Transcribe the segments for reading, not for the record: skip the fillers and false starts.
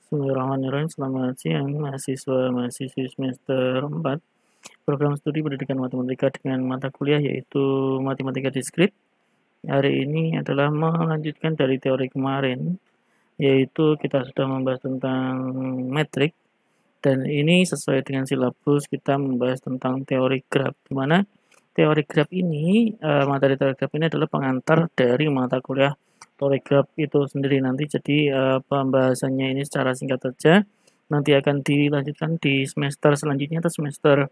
Bismillahirrahmanirrahim. Selamat siang, mahasiswa-mahasiswi semester 4 program studi pendidikan matematika dengan mata kuliah yaitu matematika diskrit. Hari ini adalah melanjutkan dari teori kemarin, yaitu kita sudah membahas tentang metrik, dan ini sesuai dengan silabus kita membahas tentang teori graf, di mana teori graf ini, materi teori graf ini adalah pengantar dari mata kuliah teori graf itu sendiri nanti. Jadi pembahasannya ini secara singkat saja. Nanti akan dilanjutkan di semester selanjutnya atau semester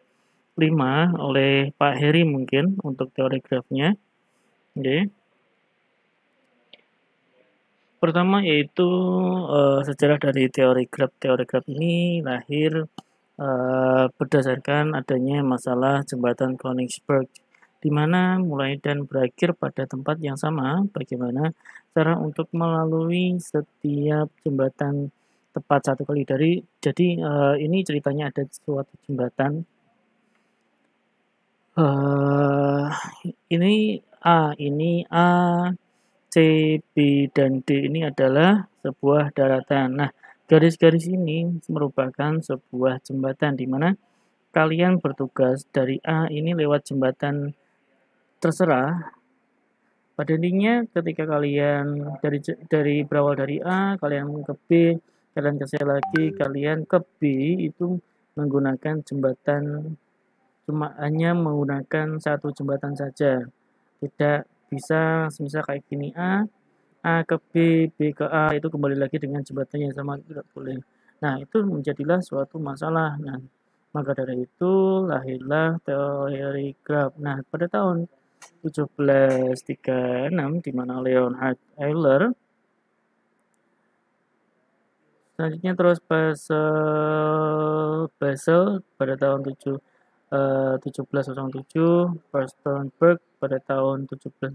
5 oleh Pak Heri mungkin untuk teori grafnya. Oke. Pertama yaitu sejarah dari teori graf. Teori graf ini lahir berdasarkan adanya masalah jembatan Königsberg, di mana mulai dan berakhir pada tempat yang sama. Bagaimana cara untuk melalui setiap jembatan tepat satu kali jadi ini ceritanya ada suatu jembatan. Ini A, C, B, dan D ini adalah sebuah daratan. Nah, garis-garis ini merupakan sebuah jembatan di mana kalian bertugas dari A ini lewat jembatan terserah. Pada intinya ketika kalian dari berawal dari A, kalian ke B, kalian ke C lagi, kalian ke B itu menggunakan jembatan, cuma hanya menggunakan satu jembatan saja. Tidak bisa misal kayak gini A ke B, B ke A itu kembali lagi dengan jembatan yang sama, tidak boleh. Nah, itu menjadilah suatu masalah. Nah, maka dari itu lahirlah teori graf. Nah, pada tahun 1736 di mana Leonhard Euler, selanjutnya terus Basel pada tahun 1707, Sternberg pada tahun 1786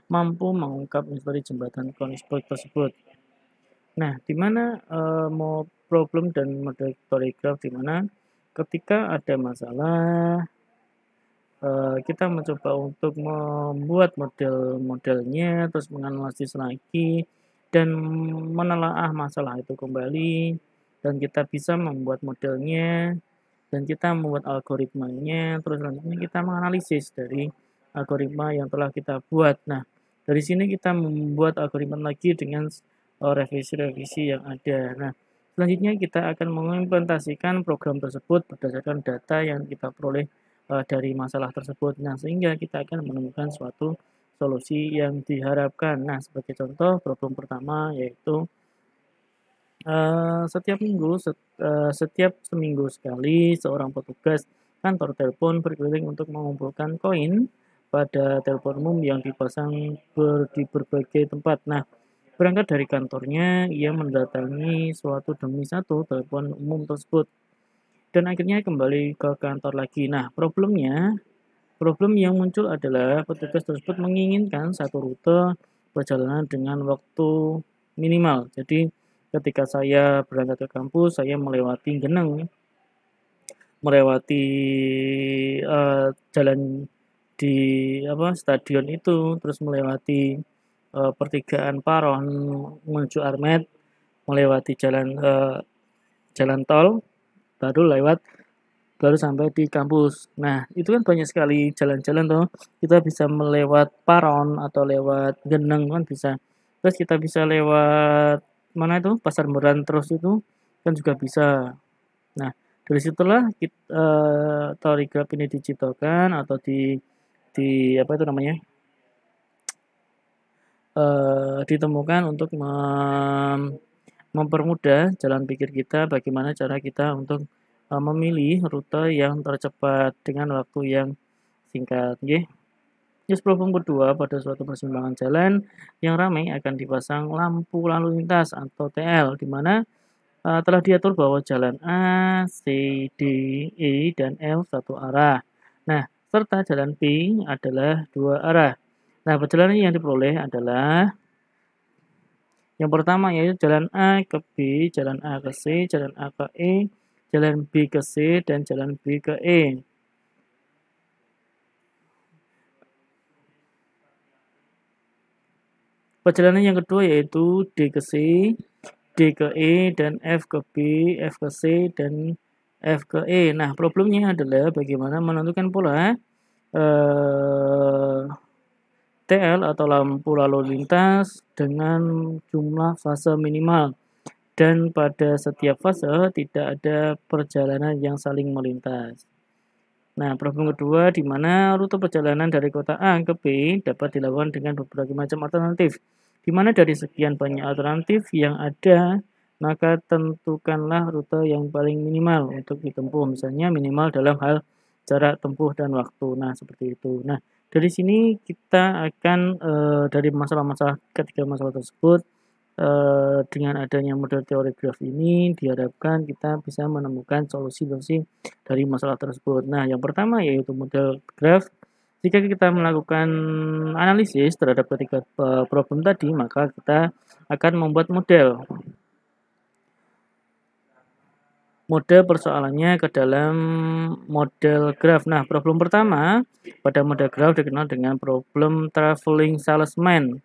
mampu mengungkap misteri jembatan Königsberg tersebut. Nah, di mana mau problem dan model koreograf di mana ketika ada masalah kita mencoba untuk membuat model-modelnya, terus menganalisis lagi dan menelaah masalah itu kembali, dan kita bisa membuat modelnya dan kita membuat algoritmanya, terus selanjutnya kita menganalisis dari algoritma yang telah kita buat. Nah, dari sini kita membuat algoritma lagi dengan revisi-revisi yang ada. Nah, selanjutnya kita akan mengimplementasikan program tersebut berdasarkan data yang kita peroleh dari masalah tersebut. Nah, sehingga kita akan menemukan suatu solusi yang diharapkan. Nah, sebagai contoh, problem pertama yaitu setiap seminggu sekali seorang petugas kantor telepon berkeliling untuk mengumpulkan koin pada telepon umum yang dipasang di berbagai tempat. Nah, berangkat dari kantornya, ia mendatangi suatu demi satu telepon umum tersebut dan akhirnya kembali ke kantor lagi. Nah, problem yang muncul adalah petugas tersebut menginginkan satu rute perjalanan dengan waktu minimal. Jadi, ketika saya berangkat ke kampus, saya melewati Geneng, melewati jalan di stadion itu, terus melewati pertigaan Paron menuju Armet, melewati jalan tol, baru sampai di kampus. Nah, itu kan banyak sekali jalan-jalan toh. Kita bisa melewat Paron atau lewat Geneng kan bisa. Terus kita bisa lewat mana itu? Pasar Meran terus itu kan juga bisa. Nah, dari situlah teori graf ini diciptakan atau di apa itu namanya? Ditemukan untuk mempermudah jalan pikir kita, bagaimana cara kita untuk memilih rute yang tercepat dengan waktu yang singkat. Nggih. Terus problem kedua, pada suatu persimpangan jalan yang ramai akan dipasang lampu lalu lintas atau TL, di mana telah diatur bahwa jalan A, C, D, E, dan F satu arah. Nah, serta jalan B adalah dua arah. Nah, perjalanan yang diperoleh adalah yang pertama yaitu jalan A ke B, jalan A ke C, jalan A ke E, jalan B ke C, dan jalan B ke E. Perjalanan yang kedua yaitu D ke C, D ke E, dan F ke B, F ke C, dan F ke E. Nah, problemnya adalah bagaimana menentukan pola TL atau lampu lalu lintas dengan jumlah fase minimal, dan pada setiap fase tidak ada perjalanan yang saling melintas. Nah, problem kedua, di mana rute perjalanan dari kota A ke B dapat dilakukan dengan berbagai macam alternatif. Di mana dari sekian banyak alternatif yang ada, maka tentukanlah rute yang paling minimal untuk ditempuh. Misalnya minimal dalam hal jarak tempuh dan waktu. Nah, seperti itu. Nah, dari sini kita akan dari masalah-masalah ketiga masalah tersebut, dengan adanya model teori graf ini diharapkan kita bisa menemukan solusi-solusi dari masalah tersebut. Nah, yang pertama yaitu model graf. Jika kita melakukan analisis terhadap ketiga problem tadi, maka kita akan membuat model persoalannya ke dalam model graf. Nah, problem pertama pada model graf dikenal dengan problem traveling salesman.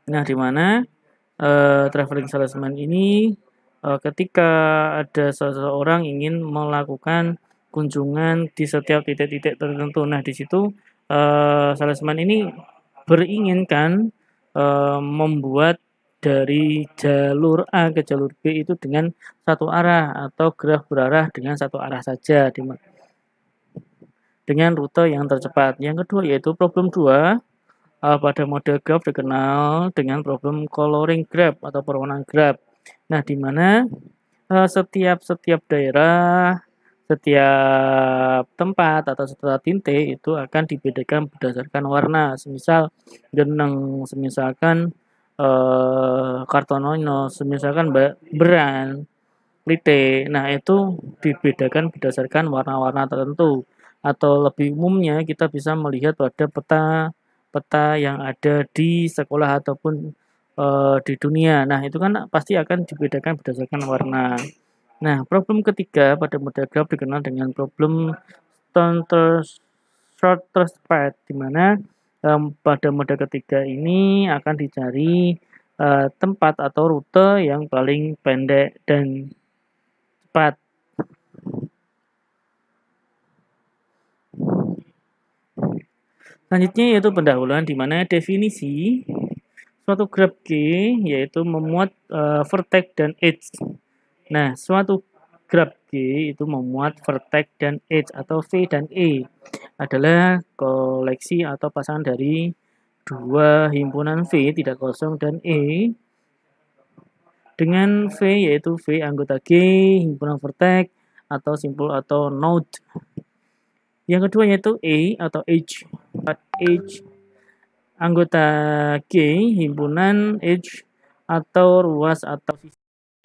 Nah, di mana traveling salesman ini ketika ada seseorang ingin melakukan kunjungan di setiap titik-titik tertentu. Nah, di situ salesman ini beringinkan membuat dari jalur A ke jalur B itu dengan satu arah atau graf berarah dengan satu arah saja dengan rute yang tercepat. Yang kedua yaitu problem 2. Pada model graf dikenal dengan problem coloring graph atau perwarnaan graf. Nah, di mana setiap daerah, setiap tempat atau setiap titik itu akan dibedakan berdasarkan warna. Semisal geneng, semisalkan kartonono, semisalkan beran, lite. Nah, itu dibedakan berdasarkan warna-warna tertentu. Atau lebih umumnya kita bisa melihat pada peta yang ada di sekolah ataupun di dunia. Nah, itu kan pasti akan dibedakan berdasarkan warna. Nah, problem ketiga pada model graf dikenal dengan problem shortest path, di mana pada model ketiga ini akan dicari tempat atau rute yang paling pendek dan cepat. Selanjutnya yaitu pendahuluan, di mana definisi suatu graf G yaitu memuat vertex dan edge. Nah, suatu graf G itu memuat vertex dan edge atau V dan E adalah koleksi atau pasangan dari dua himpunan V tidak kosong dan E dengan V yaitu V anggota G himpunan vertex atau simpul atau node. Yang kedua yaitu E atau H anggota G himpunan H atau ruas atau sisi.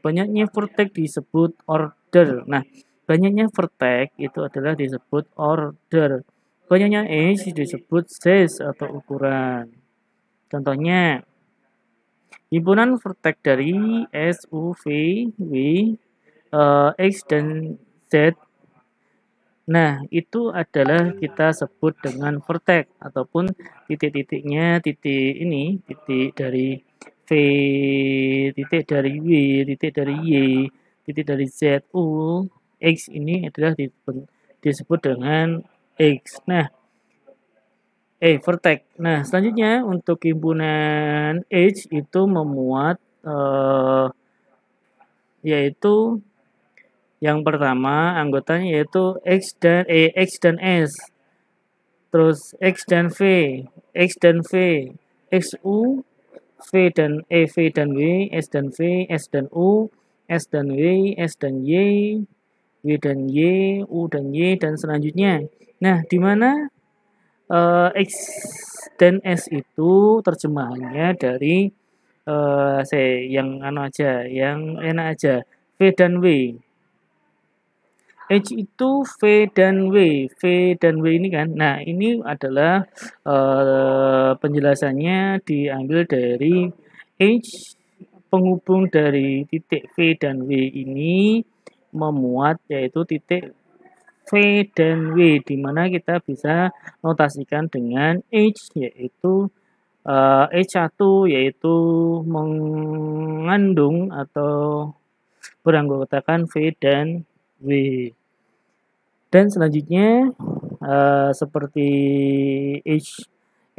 Banyaknya vertex disebut order. Nah, banyaknya vertex itu adalah disebut order. Banyaknya edge disebut size atau ukuran. Contohnya, himpunan vertex dari S, U, V, W, X, dan Z. Nah, itu adalah kita sebut dengan vertex ataupun titik-titiknya, titik ini, titik dari V, titik dari W, titik dari Y, titik dari Z, U, X ini adalah disebut dengan X. Nah, vertex. Nah, selanjutnya untuk himpunan H itu memuat yaitu yang pertama anggotanya yaitu X dan S. Terus X dan V, X dan V, XU, V dan E, V dan W, S dan V, S dan U, S dan W, S dan Y, W dan Y, U dan Y, dan selanjutnya. Nah, di mana X dan S itu terjemahannya dari yang enak aja, V dan W. H itu V dan W. V dan W ini kan. Nah, ini adalah penjelasannya diambil dari H penghubung dari titik V dan W ini memuat yaitu titik V dan W, di mana kita bisa notasikan dengan H yaitu H1 yaitu mengandung atau beranggotakan V dan W. Dan selanjutnya seperti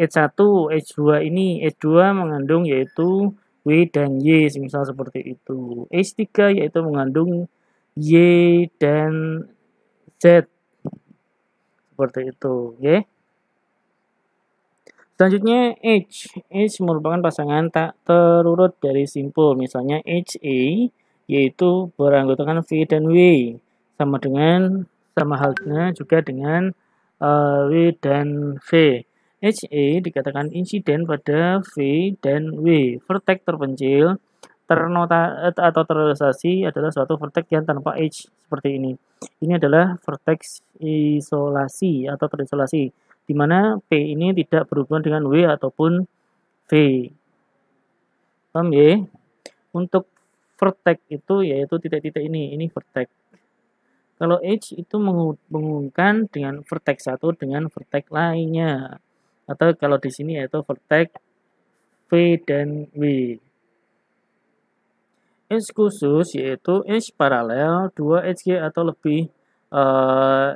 H1, H2 ini H2 mengandung yaitu W dan Y, misal seperti itu. H3 yaitu mengandung Y dan Z seperti itu, oke. Selanjutnya H merupakan pasangan tak terurut dari simpul, misalnya HA yaitu beranggotakan V dan W, sama halnya juga dengan W dan V. HA dikatakan insiden pada V dan W. Vertex terpencil atau terrealisasi adalah suatu vertex yang tanpa H seperti ini. Ini adalah vertex isolasi atau terisolasi, di mana P ini tidak berhubungan dengan W ataupun V. Paham ya? Untuk vertex itu yaitu titik-titik ini vertex. Kalau H itu menghubungkan dengan vertex satu dengan vertex lainnya. Atau kalau di sini yaitu vertex V dan W. H khusus yaitu H paralel 2 HG atau lebih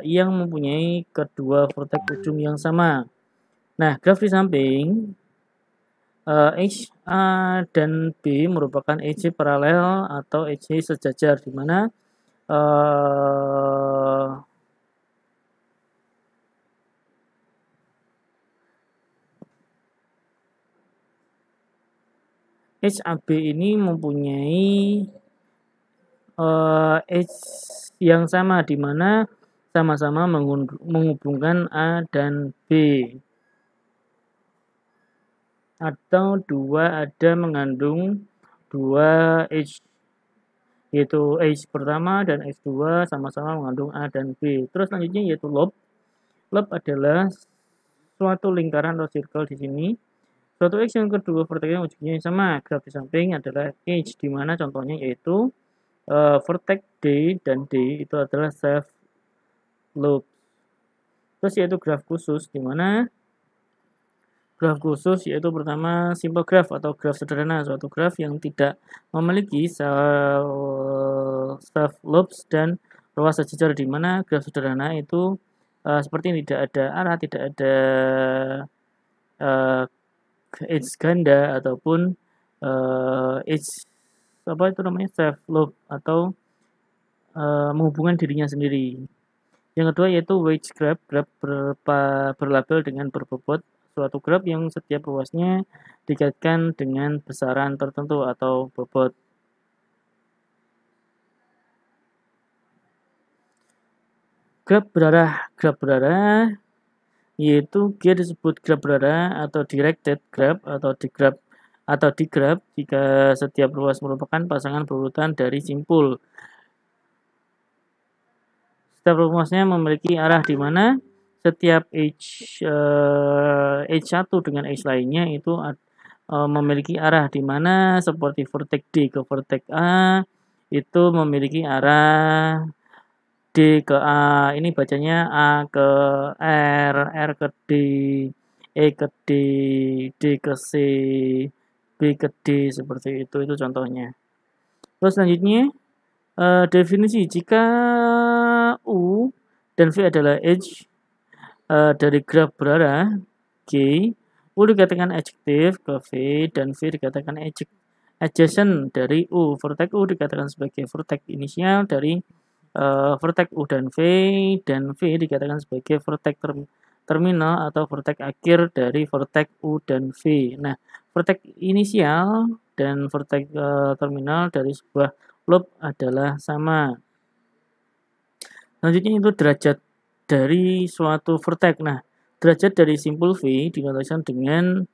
yang mempunyai kedua vertex ujung yang sama. Nah, graf di samping H A dan B merupakan HG paralel atau HG sejajar, di mana HAB ini mempunyai H yang sama, di mana sama-sama menghubungkan A dan B. Atau dua ada mengandung dua H, yaitu H pertama dan H2 sama-sama mengandung A dan B. Terus selanjutnya yaitu loop. Loop adalah suatu lingkaran atau circle di sini. Suatu X yang kedua vertex ujungnya sama. Graf di samping adalah H, di mana contohnya yaitu vertex D dan D itu adalah self loop. Terus yaitu graf khusus, di mana graf khusus yaitu pertama simple graph atau graf sederhana, suatu graf yang tidak memiliki self loops dan ruas sejajar, di mana graf sederhana itu seperti ini, tidak ada arah, tidak ada edge ganda ataupun edge apa itu namanya self loop atau menghubungkan dirinya sendiri. Yang kedua yaitu wedge graph, graph berlabel dengan berbobot, suatu graph yang setiap ruasnya dikaitkan dengan besaran tertentu atau bobot. Graph berarah yaitu G disebut graph berarah atau directed graph atau digraph jika setiap ruas merupakan pasangan berurutan dari simpul. Setiap ruasnya memiliki arah, di mana setiap H1 dengan H lainnya itu memiliki arah, di mana seperti vertex D ke vertex A itu memiliki arah D ke A. Ini bacanya A ke R, R ke D, E ke D, D ke C, B ke D, seperti itu contohnya. Terus selanjutnya definisi jika U dan V adalah edge dari graf berarah G, U dikatakan adjektif ke V dan V dikatakan adjacent dari U. Vertex U dikatakan sebagai vertex inisial dari vertex U dan V dikatakan sebagai vertex terminal atau vertex akhir dari vertex U dan V. Nah, vertex inisial dan vertex terminal dari sebuah loop adalah sama. Selanjutnya itu derajat dari suatu vertex. Nah, derajat dari simpul V dikatakan dengan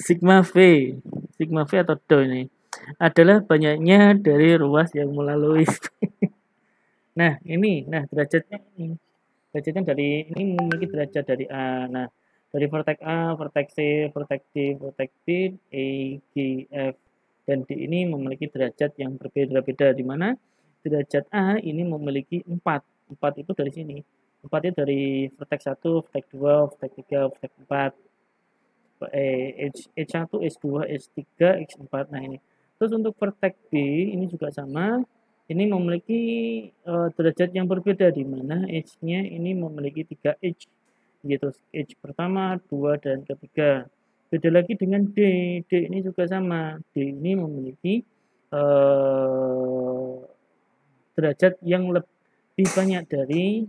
sigma V atau do ini adalah banyaknya dari ruas yang melalui. Nah, derajatnya ini. Derajatnya dari ini memiliki derajat dari A. Nah, dari vertex A, vertex C, vertex D, vertex B, E, G, F, dan D ini memiliki derajat yang berbeda-beda, di mana derajat A ini memiliki 4 4 itu dari sini. 4 itu dari vertex 1, vertex 2, vertex 3, vertex 4. H1, H2, H3, X4. Nah ini. Terus untuk vertex B ini juga sama. Ini memiliki derajat yang berbeda di mana H-nya ini memiliki 3 H, yaitu H pertama, 2, dan ketiga. Beda lagi dengan D. D ini juga sama. D ini memiliki derajat yang lebih banyak dari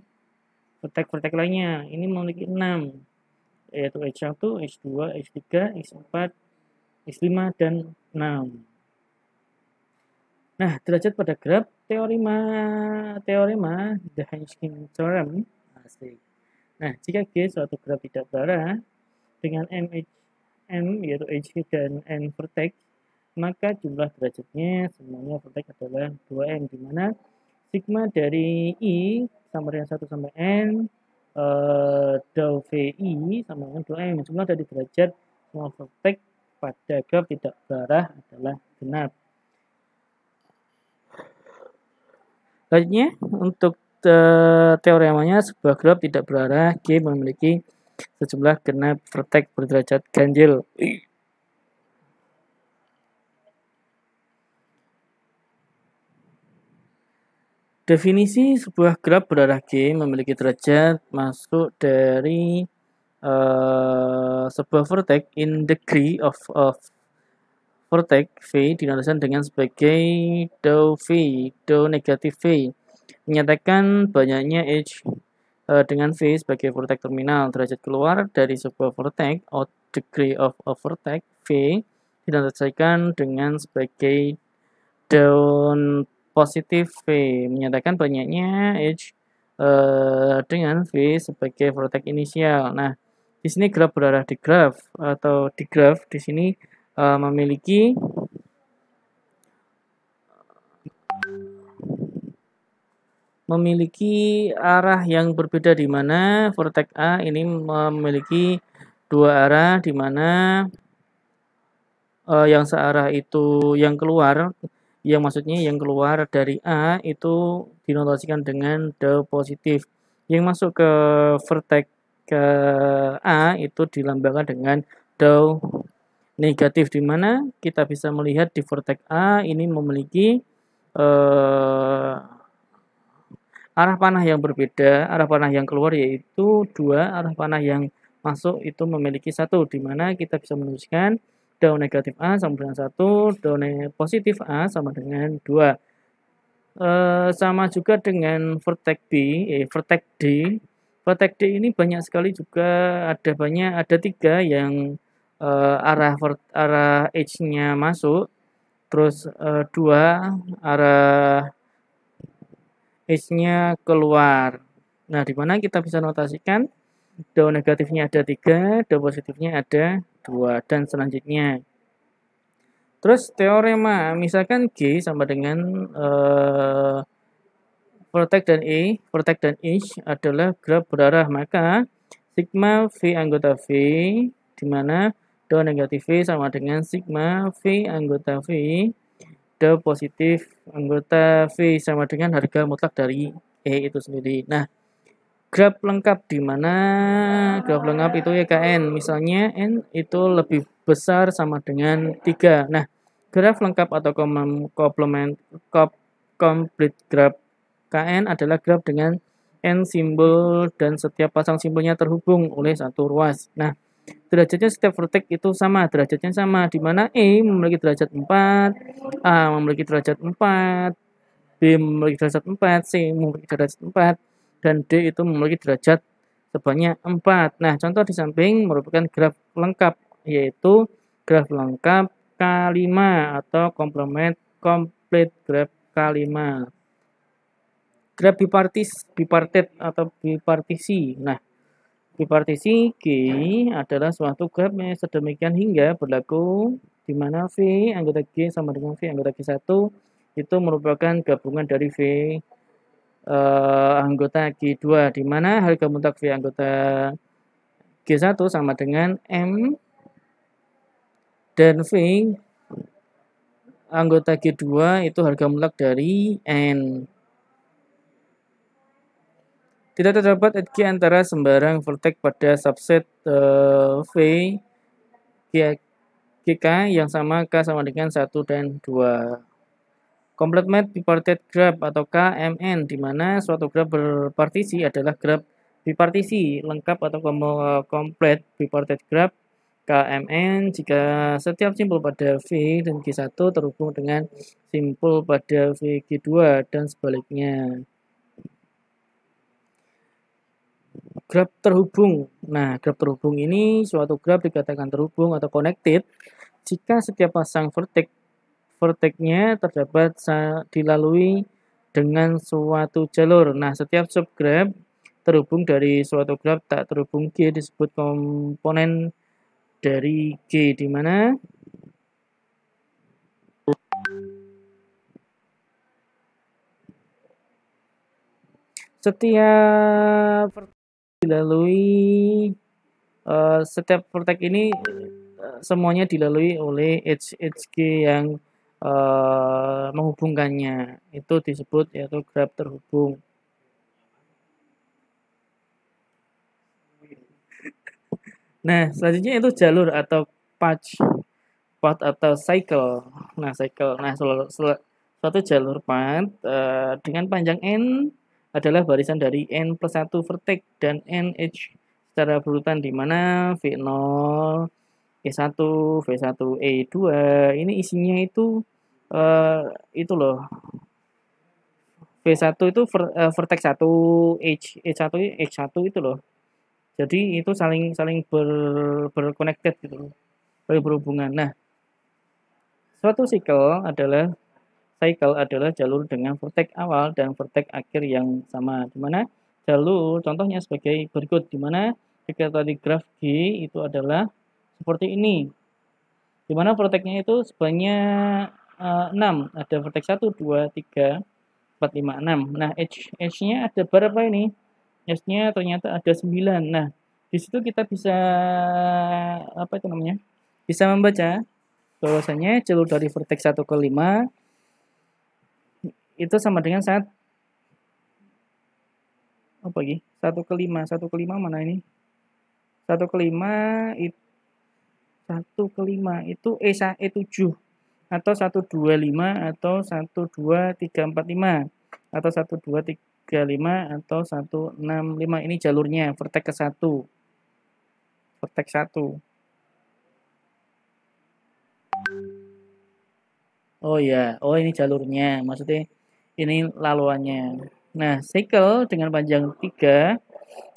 vertex-vertex lainnya. Ini memiliki 6, yaitu H1, H2, H3, X4, X5, dan 6. Nah, derajat pada graf teorema the Henskin Theorem. Asik. Nah, jika G suatu graf tidak berarah dengan M yaitu H dan N vertex, maka jumlah derajatnya semuanya vertex adalah 2M, di mana sigma dari I sama dengan 1 sampai N, dou VI sama dengan 2M. Jumlah dari derajat semua vertex pada graf tidak berarah adalah genap. Selanjutnya, untuk teoremanya sebuah graf tidak berarah G memiliki sejumlah genap vertex berderajat ganjil. Definisi sebuah graf berarah G memiliki derajat masuk dari sebuah vertex in degree of vertex V dinamakan dengan sebagai dou V, dou negatif V, menyatakan banyaknya H dengan V sebagai vertex terminal. Derajat keluar dari sebuah vertex or degree of a vertex V dinamakan dengan sebagai dou positif V, menyatakan banyaknya H dengan V sebagai vertex inisial. Nah, di sini graf berarah di graf atau di graf di sini memiliki arah yang berbeda, di mana vertex A ini memiliki dua arah, di mana yang searah itu yang keluar, yang maksudnya yang keluar dari A itu dinotasikan dengan dou positif. Yang masuk ke vertex ke A itu dilambangkan dengan dou negatif, di mana kita bisa melihat di vertex A ini memiliki arah panah yang berbeda. Arah panah yang keluar yaitu 2, arah panah yang masuk itu memiliki 1, di mana kita bisa menuliskan dou negatif A sama dengan 1, dou positif A sama dengan 2. Sama juga dengan vertex B, vertex D. Vertex D ini banyak sekali juga, ada 3 yang arah H-nya masuk, terus 2 arah H-nya keluar. Nah, di mana kita bisa notasikan dou negatifnya ada 3, dou positifnya ada 2, dan selanjutnya. Terus teorema, misalkan G sama dengan vertex dan H adalah graf berarah, maka sigma V anggota V, di mana dou negatif V sama dengan sigma V anggota V, dou positif anggota V sama dengan harga mutlak dari E itu sendiri. Nah, graf lengkap, di mana graf lengkap itu YKN, misalnya N itu lebih besar sama dengan 3. Nah, graf lengkap atau complete graph KN adalah graf dengan N simbol dan setiap pasang simbolnya terhubung oleh satu ruas. Nah, derajatnya setiap vertex itu sama, derajatnya sama, di mana E memiliki derajat 4, A memiliki derajat 4, B memiliki derajat 4, C memiliki derajat 4, dan D itu memiliki derajat sebanyak 4. Nah, contoh di samping merupakan graf lengkap, yaitu graf lengkap K5 atau complete graph K5. Graf bipartit atau bipartisi. Nah, bipartisi G adalah suatu graf yang sedemikian hingga berlaku, di mana V anggota G sama dengan V anggota G1 itu merupakan gabungan dari V anggota G2, di mana harga mutlak V anggota G1 sama dengan M, dan V anggota G2 itu harga mutlak dari N. Tidak terdapat edge antara sembarang vertex pada subset V GK yang sama K sama dengan 1 dan 2. Complete bipartite graph atau KMN, di mana suatu graph berpartisi adalah graph bipartisi lengkap atau complete bipartite graph KMN jika setiap simpul pada V dan G1 terhubung dengan simpul pada V G2 dan sebaliknya. Graph terhubung. Nah, graph terhubung ini suatu graph dikatakan terhubung atau connected jika setiap pasang vertexnya terdapat dilalui dengan suatu jalur. Nah, setiap subgraph terhubung dari suatu graph tak terhubung G disebut komponen dari G, di mana setiap dilalui setiap vertex ini semuanya dilalui oleh HG yang menghubungkannya. Itu disebut yaitu graph terhubung. Nah, selanjutnya itu jalur atau path atau cycle. Nah, cycle. Nah, suatu jalur path dengan panjang n adalah barisan dari n plus 1 vertex dan n edge secara berurutan, di mana V0, E1, V1, E2 ini isinya itu loh. V1 itu vertex 1, E1 H1 itu loh. Jadi itu saling berconnected gitu loh. Berhubungan. Nah, suatu cycle adalah jalur dengan vertex awal dan vertex akhir yang sama. Di mana jalur contohnya sebagai berikut, di mana jika tadi graf G itu adalah seperti ini. Di mana vertexnya itu sebanyak 6. Ada vertex 1, 2, 3, 4, 5, 6. Nah, edge-nya ada berapa ini? Edge-nya ternyata ada 9. Nah, di situ kita bisa apa itu namanya? Bisa membaca bahwasanya jalur dari vertex 1 ke 5 itu sama dengan apa lagi? 1 ke 5. 1 ke 5 mana ini? 1 ke 5 itu 1 ke 5 itu E7 atau 125 atau 12345 atau 1235 atau 165. Ini jalurnya vertex ke 1. Vertex 1. Oh ya, oh ini jalurnya. Maksudnya ini laluannya. Nah, cycle dengan panjang 3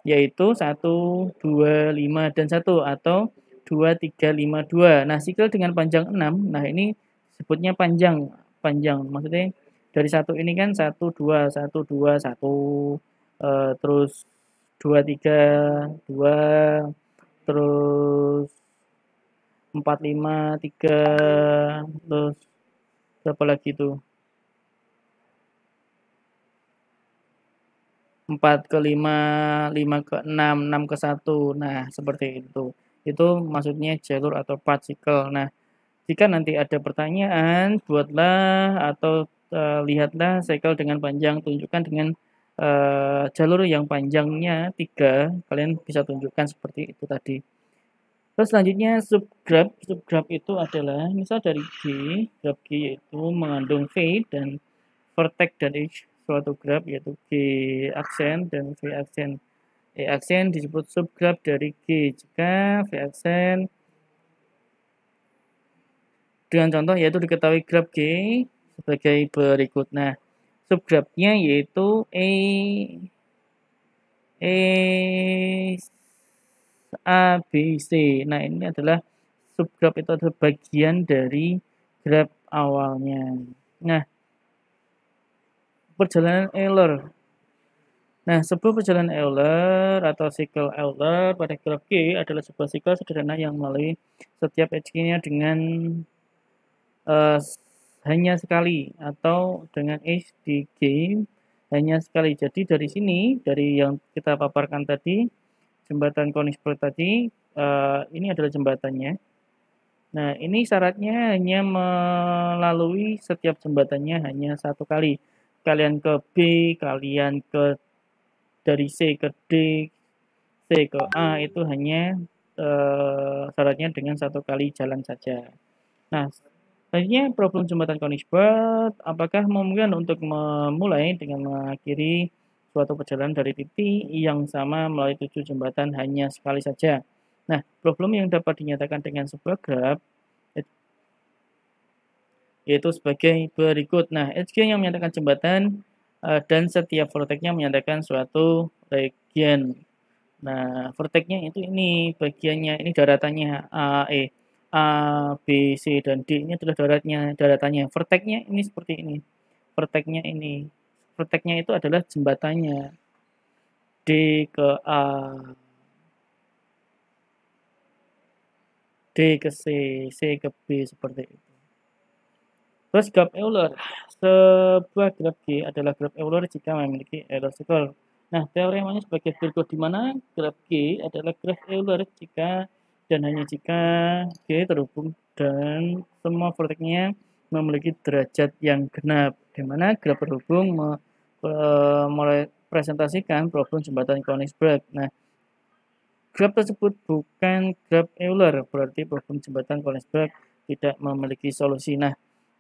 yaitu 1, 2, 5 dan 1 atau 2, 3, 5, 2. Nah, cycle dengan panjang 6. Nah, ini sebutnya panjang. Panjang. Maksudnya dari 1 ini kan 1, 2, 1, 2, 1. Terus 2, 3, 2. Terus 4, 5, 3. Terus berapa lagi tuh? 4 ke 5, 5 ke 6, 6 ke 1. Nah, seperti itu. Itu maksudnya jalur atau particle. Nah, jika nanti ada pertanyaan, buatlah atau lihatlah cycle dengan panjang, tunjukkan dengan jalur yang panjangnya 3. Kalian bisa tunjukkan seperti itu tadi. Terus selanjutnya subgraph. Subgraph itu adalah misal dari G, graph G yaitu mengandung V dan vertex dari suatu graph yaitu G aksen dan V aksen. E aksen disebut subgraph dari G jika V aksen dengan contoh yaitu diketahui graph G sebagai berikut. Nah, subgraphnya yaitu A, B, C. Nah, ini adalah subgraph, itu adalah bagian dari graph awalnya. Nah, perjalanan Euler. Nah, sebuah perjalanan Euler atau sikel Euler pada graf G adalah sebuah sikel sederhana yang melalui setiap edge-nya dengan hanya sekali atau dengan edge di G hanya sekali. Jadi dari sini, dari yang kita paparkan tadi, jembatan Konigsberg tadi, ini adalah jembatannya. Nah, ini syaratnya hanya melalui setiap jembatannya hanya satu kali. Kalian ke B, kalian ke dari C ke D, C ke A itu hanya syaratnya dengan satu kali jalan saja. Nah, selanjutnya problem jembatan Konigsberg, apakah memungkinkan untuk memulai dengan mengakhiri suatu perjalanan dari titik yang sama melalui 7 jembatan hanya sekali saja? Nah, problem yang dapat dinyatakan dengan sebuah graf yaitu sebagai berikut. Nah, HG yang menyatakan jembatan dan setiap vertexnya menyatakan suatu region. Nah, vertexnya itu ini bagiannya, ini daratannya A, B, C, dan D ini adalah daratannya. Vertexnya ini seperti ini. Vertexnya ini. Vertexnya itu adalah jembatannya. D ke A, D ke C, C ke B seperti itu. Terus graf Euler. Sebuah graf G adalah graf Euler jika memiliki Euler circle. Nah, teoremanya sebagai berikut, di mana graf G adalah graf Euler jika dan hanya jika G terhubung dan semua vertexnya memiliki derajat yang genap, di mana graf terhubung merepresentasikan problem jembatan Konigsberg. Nah, graf tersebut bukan graf Euler, berarti problem jembatan Konigsberg tidak memiliki solusi. Nah,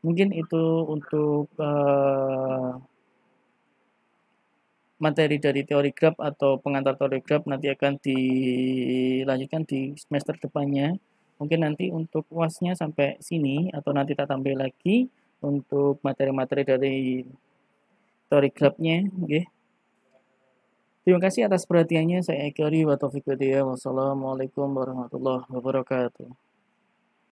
mungkin itu untuk materi dari teori graf atau pengantar teori graf, nanti akan dilanjutkan di semester depannya. Mungkin nanti untuk UASnya sampai sini atau nanti tak tambah lagi untuk materi-materi dari teori grafnya. Okay. Terima kasih atas perhatiannya. Saya Eki Ari wa taufiq hidayah. Wassalamualaikum warahmatullahi wabarakatuh.